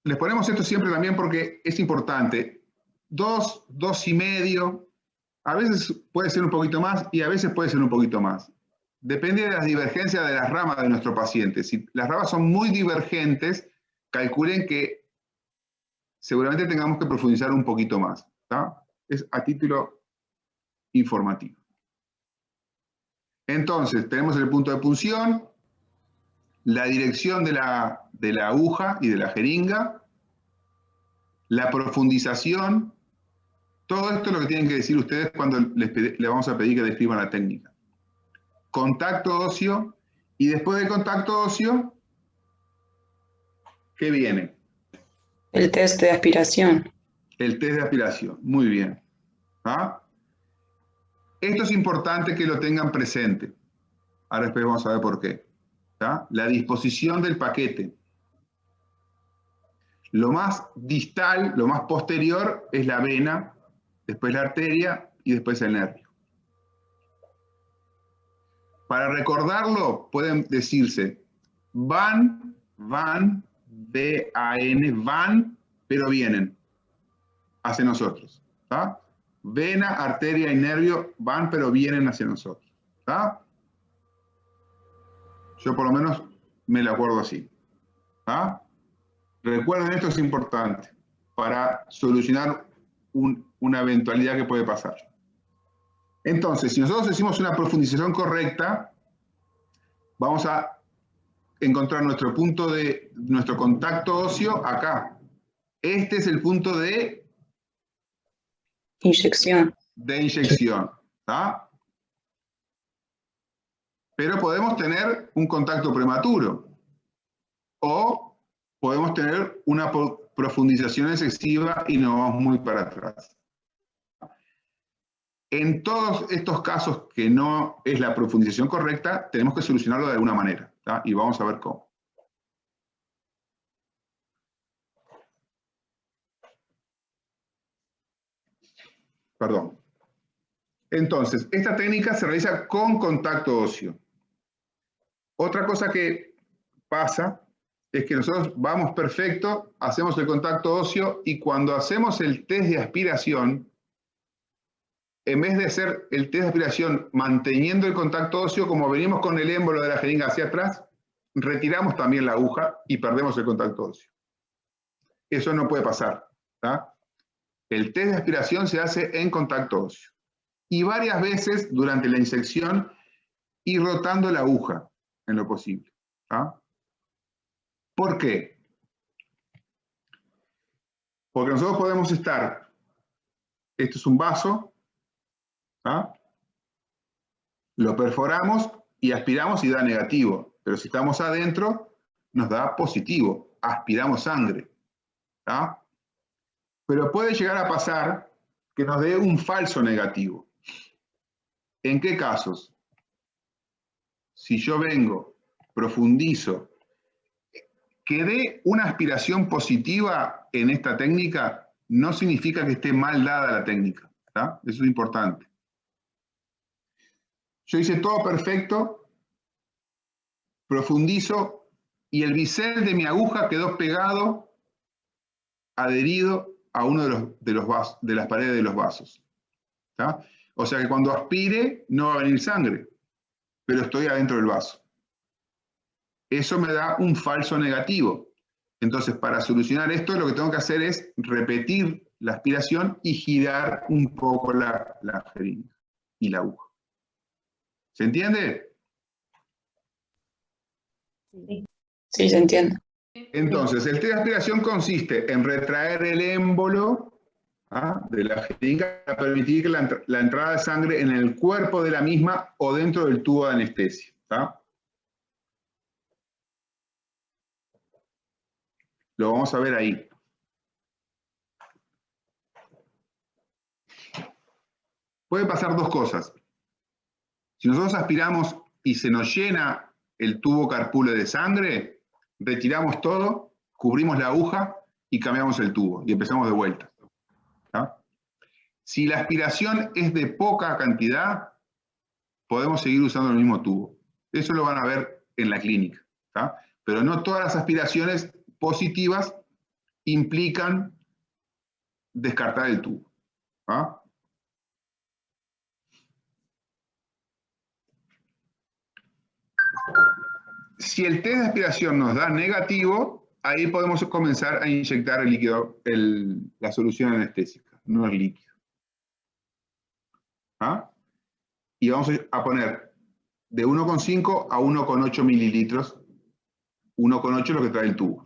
Les ponemos esto siempre también porque es importante. 2, 2,5, a veces puede ser un poquito más y a veces puede ser un poquito más. Depende de las divergencias de las ramas de nuestro paciente. Si las ramas son muy divergentes, calculen que seguramente tengamos que profundizar un poquito más. ¿Tá? Es a título informativo. Entonces, tenemos el punto de punción, la dirección de de la aguja y de la jeringa, la profundización, todo esto es lo que tienen que decir ustedes cuando les vamos a pedir que describan la técnica. Contacto óseo, y después del contacto óseo, ¿qué viene? El test de aspiración. El test de aspiración, muy bien. ¿Ah? Esto es importante que lo tengan presente. Ahora después vamos a ver por qué. ¿Ah? La disposición del paquete. Lo más distal, lo más posterior es la vena, después la arteria y después el nervio. Para recordarlo pueden decirse van, V-A-N, van, pero vienen hacia nosotros. ¿Tá? Vena, arteria y nervio van, pero vienen hacia nosotros. ¿Tá? Yo por lo menos me lo acuerdo así. ¿Tá? Recuerden, esto es importante para solucionar una eventualidad que puede pasar. Entonces, si nosotros hicimos una profundización correcta, vamos a encontrar nuestro contacto óseo acá. Este es el punto de Inyección. ¿Tá? Pero podemos tener un contacto prematuro o podemos tener una profundización excesiva y nos vamos muy para atrás. En todos estos casos que no es la profundización correcta, tenemos que solucionarlo de alguna manera, ¿tá? Y vamos a ver cómo. Perdón. Entonces, esta técnica se realiza con contacto óseo. Otra cosa que pasa es que nosotros vamos perfecto, hacemos el contacto óseo y cuando hacemos el test de aspiración, en vez de hacer el test de aspiración manteniendo el contacto óseo, como venimos con el émbolo de la jeringa hacia atrás, retiramos también la aguja y perdemos el contacto óseo. Eso no puede pasar. ¿Tá? El test de aspiración se hace en contacto óseo. Y varias veces durante la inyección ir rotando la aguja en lo posible. ¿Tá? ¿Por qué? Porque nosotros podemos estar, esto es un vaso, ¿ah? Lo perforamos y aspiramos y da negativo, pero si estamos adentro nos da positivo, aspiramos sangre. ¿Ah? Pero puede llegar a pasar que nos dé un falso negativo. ¿En qué casos? Si yo vengo, profundizo, que dé una aspiración positiva en esta técnica, no significa que esté mal dada la técnica. ¿Tá? Eso es importante. Yo hice todo perfecto, profundizo y el bisel de mi aguja quedó pegado, adherido a uno de las paredes de los vasos. ¿Tá? O sea que cuando aspire no va a venir sangre, pero estoy adentro del vaso. Eso me da un falso negativo. Entonces, para solucionar esto, lo que tengo que hacer es repetir la aspiración y girar un poco la jeringa y la aguja. ¿Se entiende? Sí, se entiende. Entonces, el test de aspiración consiste en retraer el émbolo de la jeringa para permitir que la entrada de sangre en el cuerpo de la misma o dentro del tubo de anestesia. ¿Tá? Lo vamos a ver ahí. Puede pasar dos cosas. Si nosotros aspiramos y se nos llena el tubo carpule de sangre, retiramos todo, cubrimos la aguja y cambiamos el tubo y empezamos de vuelta. ¿Tá? Si la aspiración es de poca cantidad, podemos seguir usando el mismo tubo. Eso lo van a ver en la clínica. ¿Tá? Pero no todas las aspiraciones positivas implican descartar el tubo. ¿Ah? Si el test de aspiración nos da negativo, ahí podemos comenzar a inyectar el líquido, la solución anestésica, no el líquido. ¿Ah? Y vamos a poner de 1,5 a 1,8 mililitros 1,8 es lo que trae el tubo.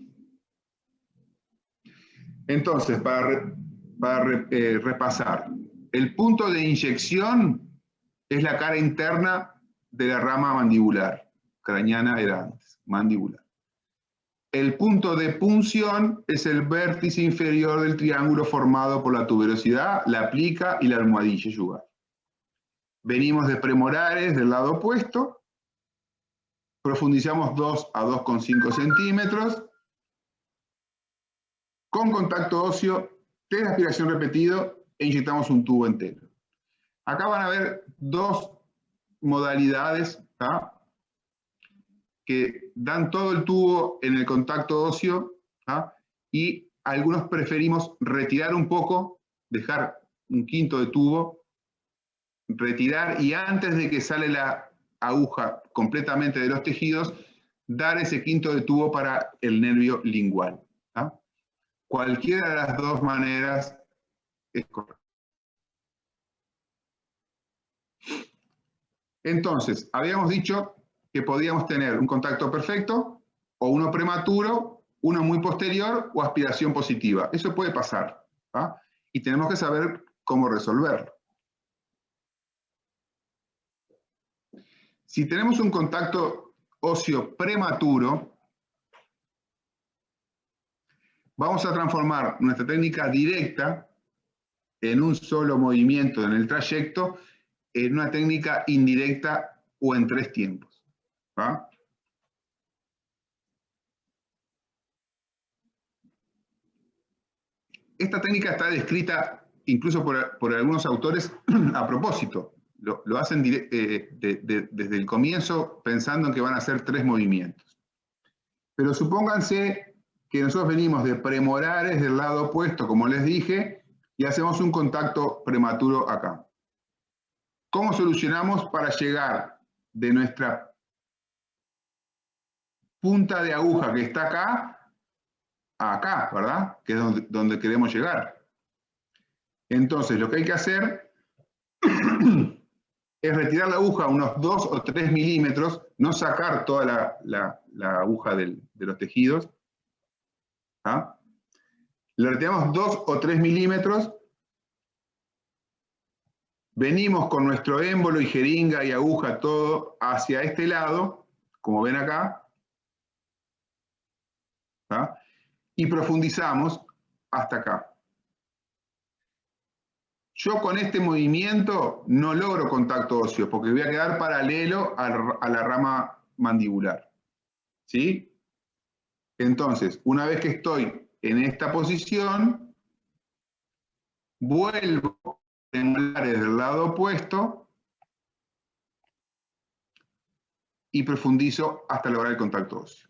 Entonces, para repasar, el punto de inyección es la cara interna de la rama mandibular. Craneana era antes, mandibular. El punto de punción es el vértice inferior del triángulo formado por la tuberosidad, la plica y la almohadilla yugar. Venimos de premolares del lado opuesto, profundizamos 2 a 2,5 centímetros, con contacto óseo, test de aspiración repetido e inyectamos un tubo entero. Acá van a ver dos modalidades, ¿tá?, que dan todo el tubo en el contacto óseo, ¿tá?, y algunos preferimos retirar un poco, dejar un quinto de tubo, retirar y antes de que sale la aguja completamente de los tejidos, dar ese quinto de tubo para el nervio lingual. ¿Tá? Cualquiera de las dos maneras es correcta. Entonces, habíamos dicho que podíamos tener un contacto perfecto, o uno prematuro, uno muy posterior, o aspiración positiva. Eso puede pasar, ¿tá? Y tenemos que saber cómo resolverlo. Si tenemos un contacto óseo prematuro, vamos a transformar nuestra técnica directa en un solo movimiento en el trayecto en una técnica indirecta o en 3 tiempos. ¿Va? Esta técnica está descrita incluso por algunos autores a propósito. Lo hacen desde el comienzo pensando en que van a hacer 3 movimientos. Pero supónganse que nosotros venimos de premolares del lado opuesto, como les dije, y hacemos un contacto prematuro acá. ¿Cómo solucionamos para llegar de nuestra punta de aguja que está acá a acá, ¿verdad? Que es donde queremos llegar. Entonces, lo que hay que hacer es retirar la aguja unos 2 o 3 milímetros, no sacar toda la aguja de los tejidos. ¿Ah? Le retiramos 2 o 3 milímetros, venimos con nuestro émbolo y jeringa y aguja todo hacia este lado, como ven acá, ¿ah? Y profundizamos hasta acá. Yo con este movimiento no logro contacto óseo, porque voy a quedar paralelo a la rama mandibular. ¿Sí? Entonces, una vez que estoy en esta posición, vuelvo a premolares del lado opuesto y profundizo hasta lograr el contacto óseo.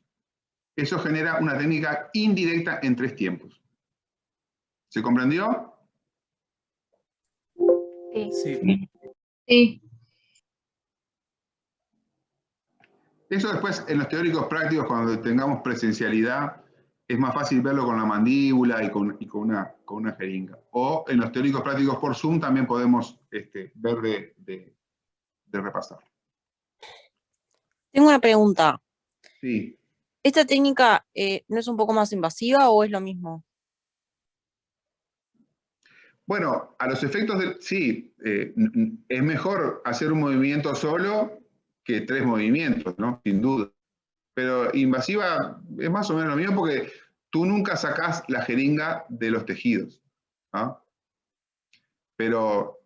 Eso genera una técnica indirecta en 3 tiempos. ¿Se comprendió? Sí. Sí. Eso después, en los teóricos prácticos, cuando tengamos presencialidad, es más fácil verlo con la mandíbula y con una jeringa. O en los teóricos prácticos por Zoom también podemos ver de repasar. Tengo una pregunta. Sí. ¿Esta técnica no es un poco más invasiva o es lo mismo? Bueno, a los efectos del... Sí, es mejor hacer un movimiento solo que 3 movimientos, ¿no? Sin duda. Pero invasiva es más o menos lo mismo porque tú nunca sacás la jeringa de los tejidos. ¿Ah? Pero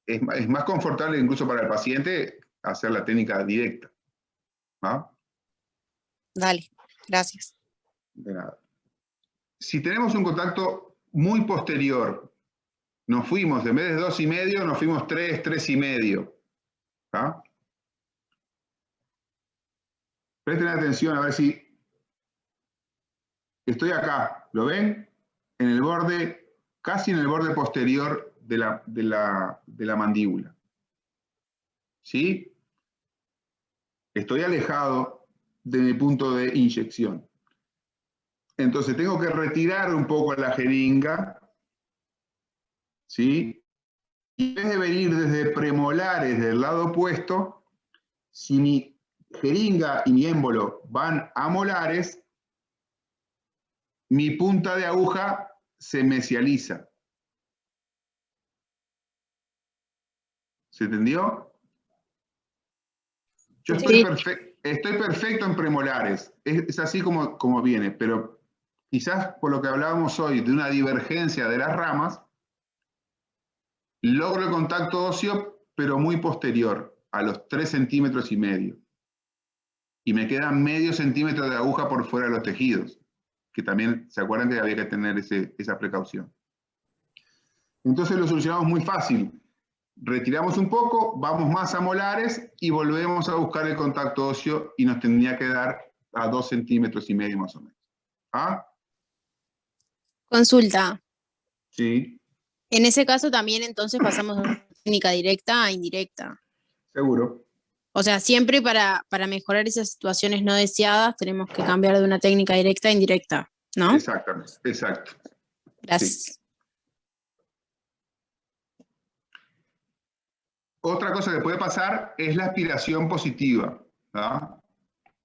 es más confortable incluso para el paciente hacer la técnica directa. ¿Ah? Dale, gracias. De nada. Si tenemos un contacto muy posterior, nos fuimos, en vez de 2,5, nos fuimos 3, 3,5. ¿Ah? Presten atención a ver si... Estoy acá, ¿lo ven? En el borde, casi en el borde posterior de la mandíbula. ¿Sí? Estoy alejado de mi punto de inyección. Entonces tengo que retirar un poco la jeringa, ¿sí? Y en vez de venir desde premolares del lado opuesto, si mi jeringa y mi émbolo van a molares, mi punta de aguja se mesializa. ¿Se entendió? Yo estoy, estoy perfecto en premolares, es así como viene, pero quizás por lo que hablábamos hoy de una divergencia de las ramas, logro el contacto óseo, pero muy posterior, a los 3,5 centímetros. Y me queda medio centímetro de aguja por fuera de los tejidos, que también, ¿se acuerdan que había que tener esa precaución? Entonces lo solucionamos muy fácil. Retiramos un poco, vamos más a molares y volvemos a buscar el contacto óseo y nos tendría que dar a 2,5 centímetros más o menos. ¿Ah? Consulta. Sí. En ese caso también entonces pasamos de una técnica directa a indirecta. Seguro. O sea, siempre para mejorar esas situaciones no deseadas tenemos que cambiar de una técnica directa a indirecta, ¿no? Exactamente, exacto. Gracias. Sí. Otra cosa que puede pasar es la aspiración positiva, ¿verdad?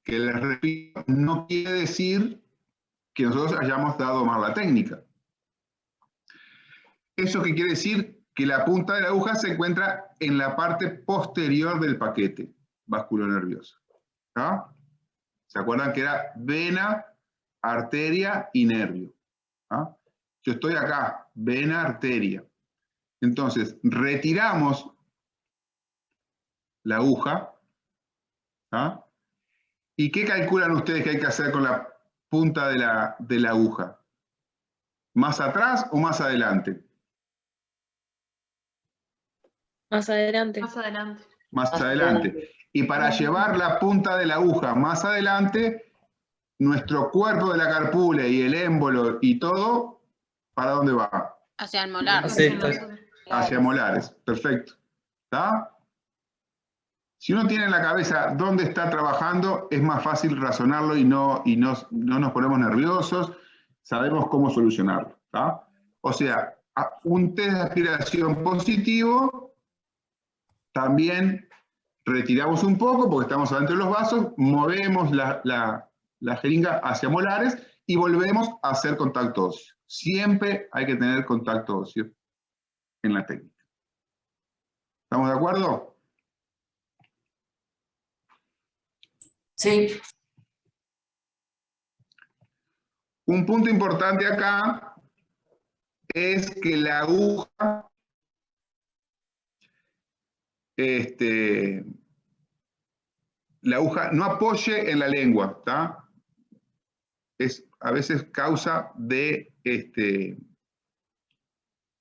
Que les repito, no quiere decir que nosotros hayamos dado mal la técnica. ¿Eso qué quiere decir? Que la punta de la aguja se encuentra en la parte posterior del paquete vasculonervioso. ¿Ah? ¿Se acuerdan que era vena, arteria y nervio? ¿Ah? Yo estoy acá, vena, arteria. Entonces, retiramos la aguja. ¿Ah? ¿Y qué calculan ustedes que hay que hacer con la punta de la aguja? ¿Más atrás o más adelante? Más adelante. Más adelante. Más adelante. Y para llevar la punta de la aguja más adelante, nuestro cuerpo de la carpula y el émbolo y todo, ¿para dónde va? Hacia el molar. Hacia molares. Perfecto. ¿Está? Si uno tiene en la cabeza dónde está trabajando, es más fácil razonarlo y no nos ponemos nerviosos, sabemos cómo solucionarlo. ¿Está? O sea, un test de aspiración positivo, también retiramos un poco porque estamos adentro de los vasos, movemos la jeringa hacia molares y volvemos a hacer contacto óseo. Siempre hay que tener contacto óseo en la técnica. ¿Estamos de acuerdo? Sí. Un punto importante acá es que la aguja no apoye en la lengua, ¿tá? Es a veces causa de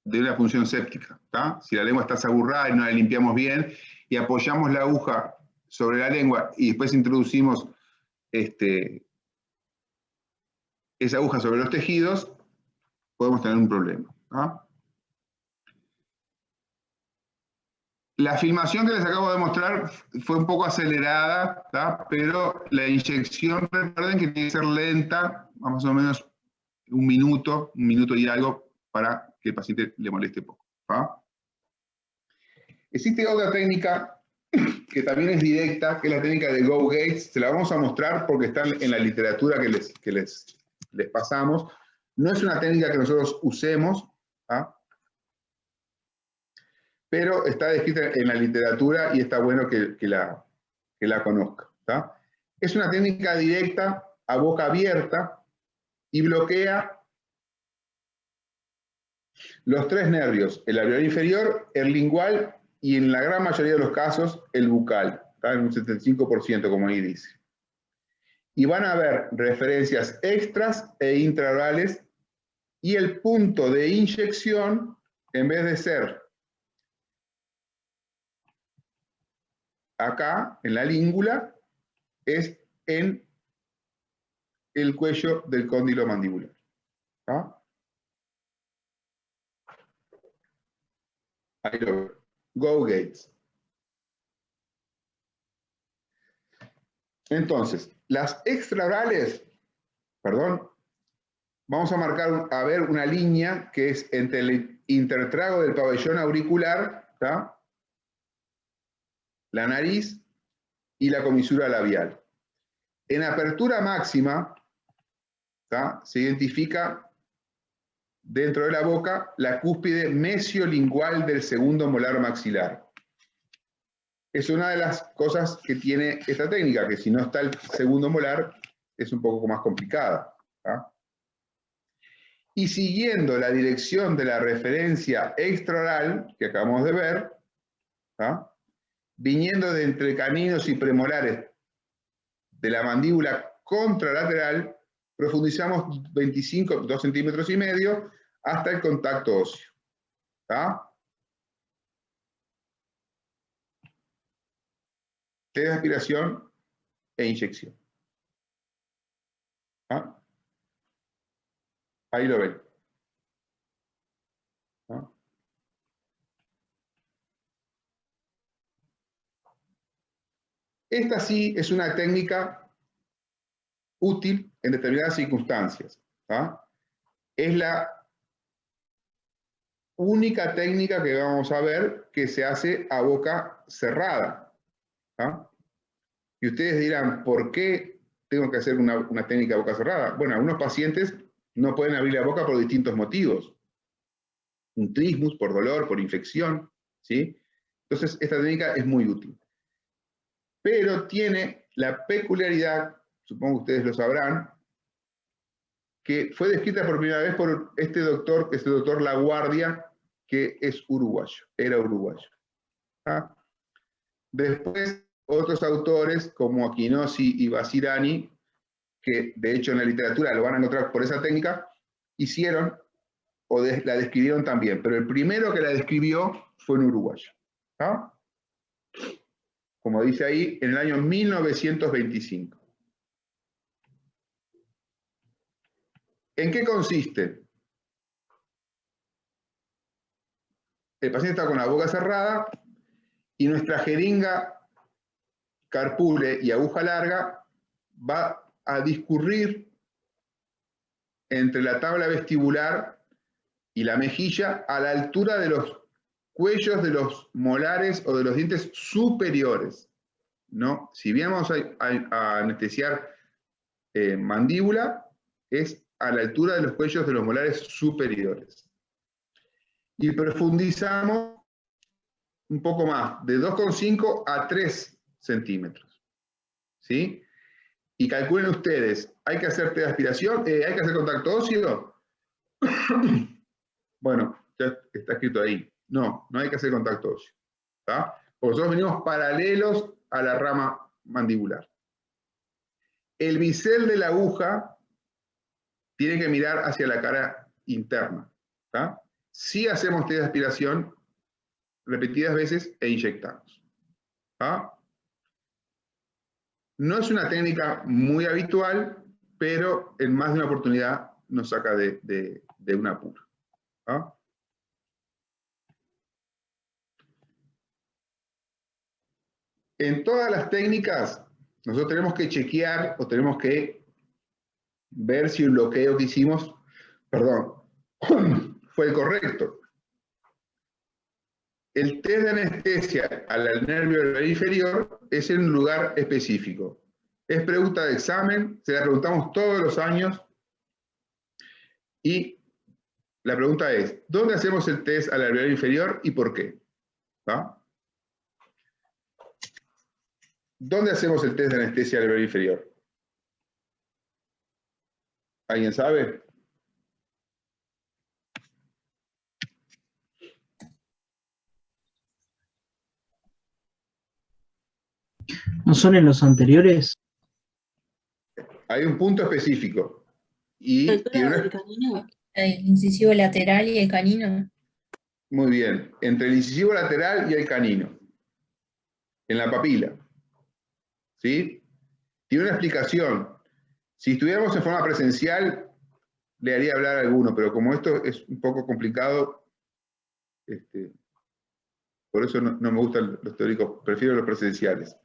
una función séptica, ¿tá? Si la lengua está saburrada y no la limpiamos bien y apoyamos la aguja sobre la lengua y después introducimos esa aguja sobre los tejidos, podemos tener un problema, ¿tá? La filmación que les acabo de mostrar fue un poco acelerada, ¿tá? Pero la inyección, recuerden que tiene que ser lenta, más o menos un minuto y algo, para que el paciente le moleste poco. ¿tá? Existe otra técnica que también es directa, que es la técnica de Go Gates. Se la vamos a mostrar porque está en la literatura que les pasamos. No es una técnica que nosotros usemos, ¿tá? Pero está descrita en la literatura y está bueno que la conozca. ¿tá? Es una técnica directa a boca abierta y bloquea los 3 nervios, el alveolar inferior, el lingual y en la gran mayoría de los casos el bucal, ¿tá? en un 75% como ahí dice. Y van a haber referencias extras e intraorales y el punto de inyección, en vez de ser acá, en la língula, es en el cuello del cóndilo mandibular. ¿tá? Ahí lo veo. Go Gates. Entonces, las extraorales, perdón, vamos a marcar, a ver una línea que es entre el intertrago del pabellón auricular, ¿tá? La nariz y la comisura labial. En apertura máxima, ¿tá?, se identifica dentro de la boca la cúspide mesiolingual del segundo molar maxilar. Es una de las cosas que tiene esta técnica, que si no está el segundo molar es un poco más complicada, ¿tá? Y siguiendo la dirección de la referencia extraoral que acabamos de ver, ¿tá?, viniendo de entre caninos y premolares de la mandíbula contralateral, profundizamos 2,5 centímetros hasta el contacto óseo. ¿Tá? Test de aspiración e inyección. ¿Ah? Ahí lo ven. ¿Ah? Esta sí es una técnica útil en determinadas circunstancias. ¿Ah? Es la única técnica que vamos a ver que se hace a boca cerrada. ¿Ah? Y ustedes dirán, ¿por qué tengo que hacer una técnica a boca cerrada? Bueno, algunos pacientes no pueden abrir la boca por distintos motivos. Un trismus, por dolor, por infección, ¿sí? Entonces, esta técnica es muy útil. Pero tiene la peculiaridad, supongo que ustedes lo sabrán, que fue descrita por primera vez por este doctor, que es el doctor Laguardia, que es uruguayo, era uruguayo. ¿Ah? Después, otros autores, como Aquinosi y Basirani, que de hecho en la literatura lo van a encontrar por esa técnica, hicieron o la describieron también, pero el primero que la describió fue un uruguayo. ¿Ah? Como dice ahí, en el año 1925. ¿En qué consiste? El paciente está con la boca cerrada y nuestra jeringa carpule y aguja larga va a discurrir entre la tabla vestibular y la mejilla a la altura de los cuellos de los molares o de los dientes superiores, ¿no? Si bien vamos a anestesiar mandíbula, es a la altura de los cuellos de los molares superiores. Y profundizamos un poco más, de 2,5 a 3 centímetros. ¿Sí? Y calculen ustedes, ¿hay que hacer test de aspiración? ¿Hay que hacer contacto óseo? Bueno, ya está escrito ahí. No, no hay que hacer contacto óseo. ¿Tá? Porque nosotros venimos paralelos a la rama mandibular. El bisel de la aguja tiene que mirar hacia la cara interna. ¿Tá? Si hacemos test de aspiración repetidas veces e inyectamos. ¿Tá? No es una técnica muy habitual, pero en más de una oportunidad nos saca de un apuro. ¿Ah? En todas las técnicas, nosotros tenemos que chequear o tenemos que ver si el bloqueo que hicimos, fue el correcto. El test de anestesia al nervio inferior es en un lugar específico. Es pregunta de examen, se la preguntamos todos los años y la pregunta es, ¿dónde hacemos el test al alveolar inferior y por qué? ¿Va? ¿Dónde hacemos el test de anestesia al alveolar inferior? ¿Alguien sabe? ¿No son en los anteriores? Hay un punto específico. Y tiene una... El incisivo lateral y el canino. Muy bien. Entre el incisivo lateral y el canino. En la papila. ¿Sí? Tiene una explicación. Si estuviéramos en forma presencial, le haría hablar a alguno, pero como esto es un poco complicado, por eso no me gustan los teóricos, prefiero los presenciales.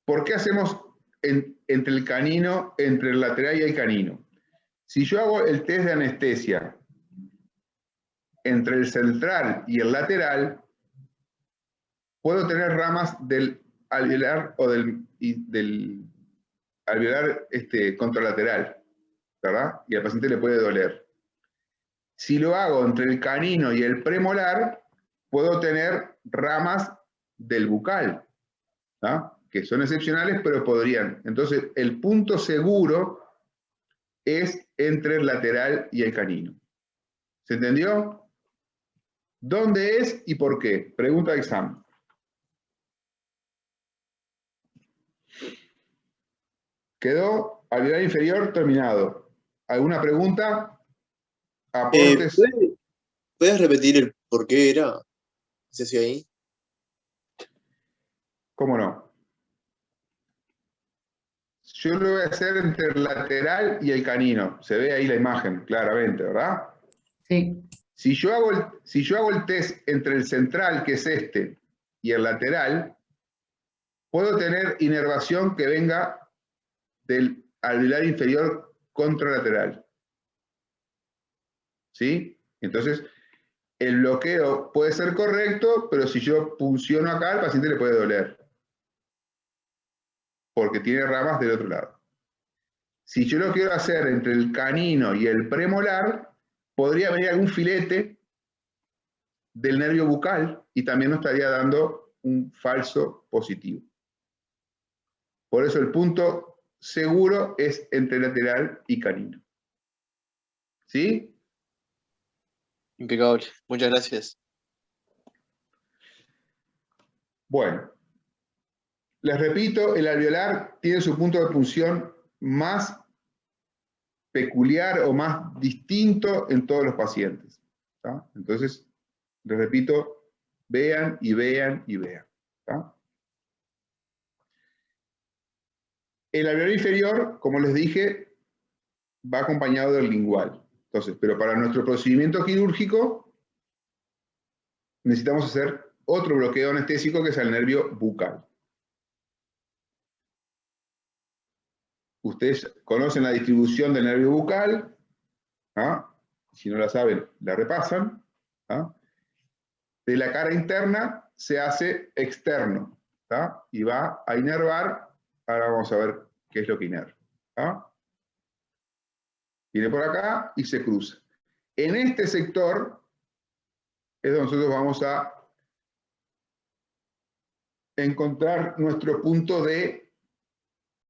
¿Por qué hacemos entre el canino, entre el lateral y el canino? Si yo hago el test de anestesia entre el central y el lateral, puedo tener ramas del alveolar o del alveolar contralateral, ¿verdad? Y al paciente le puede doler. Si lo hago entre el canino y el premolar, puedo tener ramas del bucal, ¿tá? Que son excepcionales, pero podrían. Entonces, el punto seguro es entre el lateral y el canino. ¿Se entendió? ¿Dónde es y por qué? Pregunta de examen. Quedó alveolar inferior terminado. ¿Alguna pregunta? ¿Aportes? ¿Puedes repetir el por qué era? ¿Se hacía ahí? ¿Cómo no? Yo lo voy a hacer entre el lateral y el canino. Se ve ahí la imagen, claramente, ¿verdad? Sí. Si yo hago el test entre el central, que es este, y el lateral, puedo tener inervación que venga del alveolar inferior contralateral. ¿Sí? Entonces, el bloqueo puede ser correcto, pero si yo punciono acá, al paciente le puede doler. Porque tiene ramas del otro lado. Si yo lo quiero hacer entre el canino y el premolar, podría venir algún filete del nervio bucal y también nos estaría dando un falso positivo. Por eso el punto seguro es entre lateral y canino. ¿Sí? Impecable. Muchas gracias. Bueno. Les repito, el alveolar tiene su punto de punción más peculiar o más distinto en todos los pacientes, ¿tá? Entonces, les repito, vean y vean y vean, ¿tá? El alveolar inferior, como les dije, va acompañado del lingual. Entonces, pero para nuestro procedimiento quirúrgico necesitamos hacer otro bloqueo anestésico que es el nervio bucal. Ustedes conocen la distribución del nervio bucal, ¿ah? Si no la saben, la repasan. ¿Ah? De la cara interna se hace externo, ¿tá? Y va a inervar. Ahora vamos a ver qué es lo que inerva. ¿Ah? Viene por acá y se cruza. En este sector es donde nosotros vamos a encontrar nuestro punto de